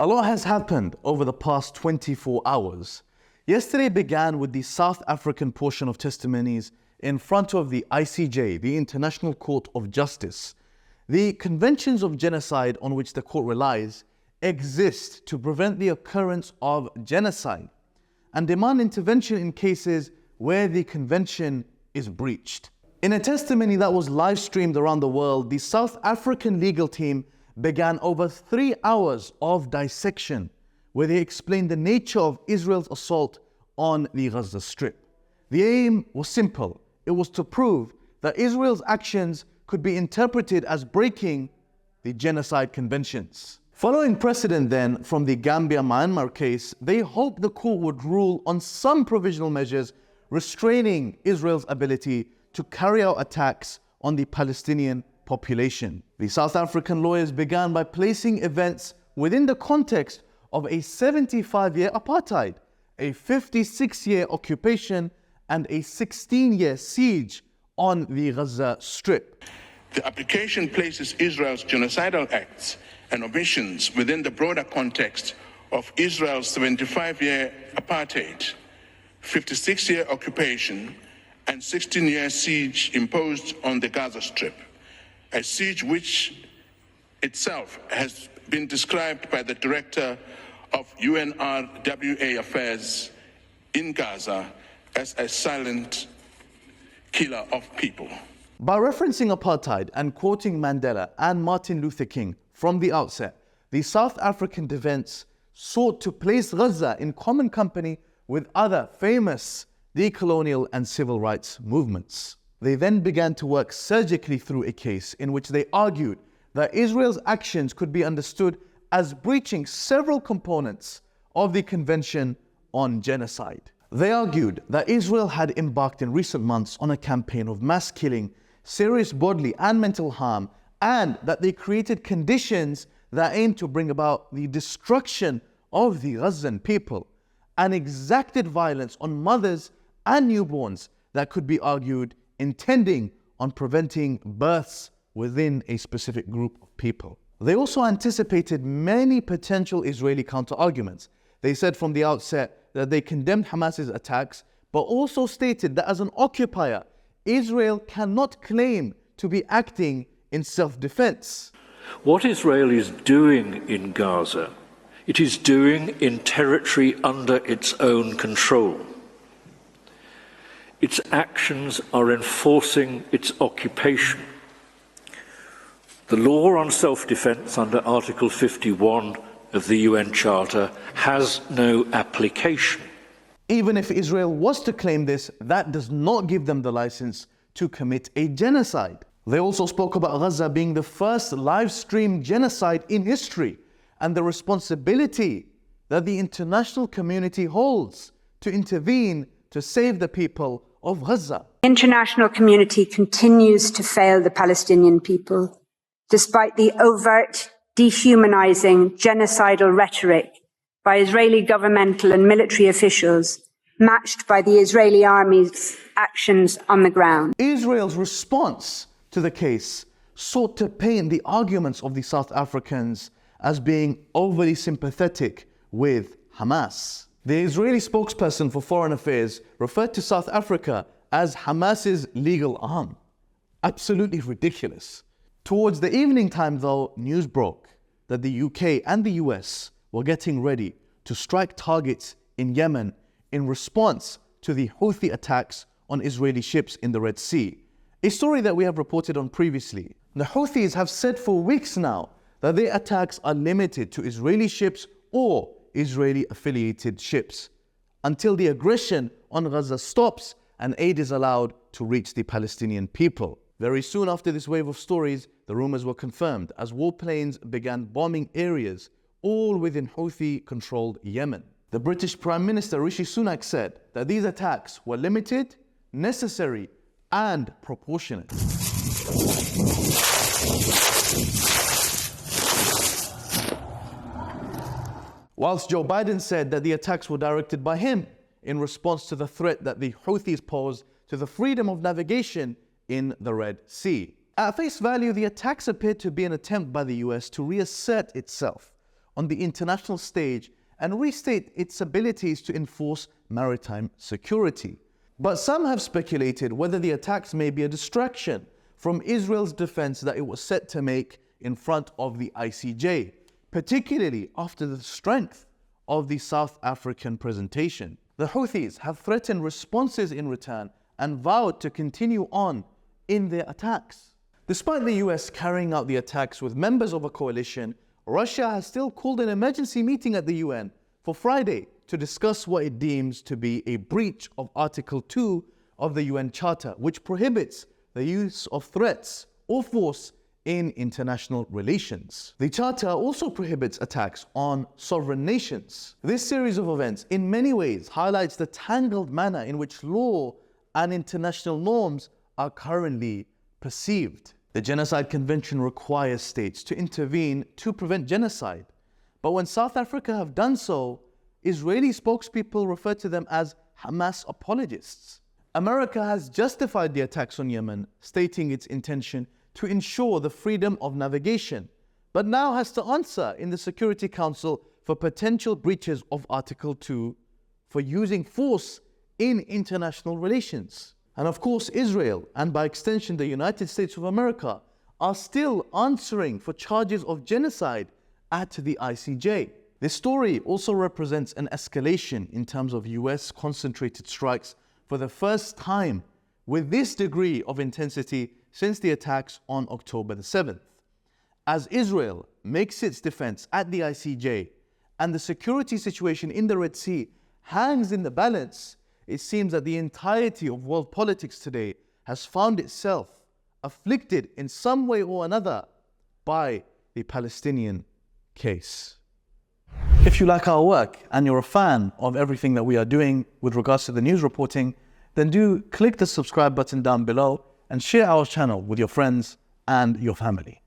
A lot has happened over the past 24 hours. Yesterday began with the South African portion of testimonies in front of the ICJ, the International Court of Justice. The conventions of genocide on which the court relies exist to prevent the occurrence of genocide and demand intervention in cases where the convention is breached. In a testimony that was live streamed around the world, the South African legal team began over 3 hours of dissection where they explained the nature of Israel's assault on the Gaza Strip. The aim was simple. It was to prove that Israel's actions could be interpreted as breaking the genocide conventions. Following precedent then from the Gambia-Myanmar case, they hoped the court would rule on some provisional measures restraining Israel's ability to carry out attacks on the Palestinian population. The South African lawyers began by placing events within the context of a 75-year apartheid, a 56-year occupation, and a 16-year siege on the Gaza Strip. The application places Israel's genocidal acts and omissions within the broader context of Israel's 75-year apartheid, 56-year occupation, and 16-year siege imposed on the Gaza Strip, a siege which itself has been described by the director of UNRWA affairs in Gaza as a silent killer of people. By referencing apartheid and quoting Mandela and Martin Luther King from the outset, the South African defense sought to place Gaza in common company with other famous decolonial and civil rights movements. They then began to work surgically through a case in which they argued that Israel's actions could be understood as breaching several components of the Convention on Genocide. They argued that Israel had embarked in recent months on a campaign of mass killing, serious bodily and mental harm, and that they created conditions that aimed to bring about the destruction of the Gazan people and exacted violence on mothers and newborns that could be argued intending on preventing births within a specific group of people. They also anticipated many potential Israeli counter-arguments. They said from the outset that they condemned Hamas's attacks, but also stated that as an occupier, Israel cannot claim to be acting in self-defense. What Israel is doing in Gaza, it is doing in territory under its own control. Its actions are enforcing its occupation. The law on self-defense under Article 51 of the UN Charter has no application. Even if Israel was to claim this, that does not give them the license to commit a genocide. They also spoke about Gaza being the first live-streamed genocide in history and the responsibility that the international community holds to intervene to save the people of Gaza. The international community continues to fail the Palestinian people, despite the overt, dehumanizing, genocidal rhetoric by Israeli governmental and military officials, matched by the Israeli army's actions on the ground. Israel's response to the case sought to paint the arguments of the South Africans as being overly sympathetic with Hamas. The Israeli spokesperson for foreign affairs referred to South Africa as Hamas's legal arm. Absolutely ridiculous. Towards the evening time though, news broke that the UK and the US were getting ready to strike targets in Yemen in response to the Houthi attacks on Israeli ships in the Red Sea. A story that we have reported on previously. The Houthis have said for weeks now that their attacks are limited to Israeli ships or Israeli-affiliated ships until the aggression on Gaza stops and aid is allowed to reach the Palestinian people. Very soon after this wave of stories, the rumors were confirmed as warplanes began bombing areas all within Houthi-controlled Yemen. The British Prime Minister Rishi Sunak said that these attacks were limited, necessary, and proportionate. Whilst Joe Biden said that the attacks were directed by him in response to the threat that the Houthis pose to the freedom of navigation in the Red Sea. At face value, the attacks appeared to be an attempt by the US to reassert itself on the international stage and restate its abilities to enforce maritime security. But some have speculated whether the attacks may be a distraction from Israel's defense that it was set to make in front of the ICJ, particularly after the strength of the South African presentation. The Houthis have threatened responses in return and vowed to continue on in their attacks. Despite the US carrying out the attacks with members of a coalition, Russia has still called an emergency meeting at the UN for Friday to discuss what it deems to be a breach of Article 2 of the UN Charter, which prohibits the use of threats or force in international relations. The Charter also prohibits attacks on sovereign nations. This series of events in many ways highlights the tangled manner in which law and international norms are currently perceived. The Genocide Convention requires states to intervene to prevent genocide. But when South Africa have done so, Israeli spokespeople refer to them as Hamas apologists. America has justified the attacks on Yemen, stating its intention to ensure the freedom of navigation, but now has to answer in the Security Council for potential breaches of Article 2 for using force in international relations. And of course, Israel, and by extension the United States of America, are still answering for charges of genocide at the ICJ. This story also represents an escalation in terms of US concentrated strikes for the first time with this degree of intensity since the attacks on October the 7th. As Israel makes its defense at the ICJ and the security situation in the Red Sea hangs in the balance, it seems that the entirety of world politics today has found itself afflicted in some way or another by the Palestinian case. If you like our work and you're a fan of everything that we are doing with regards to the news reporting, then do click the subscribe button down below and share our channel with your friends and your family.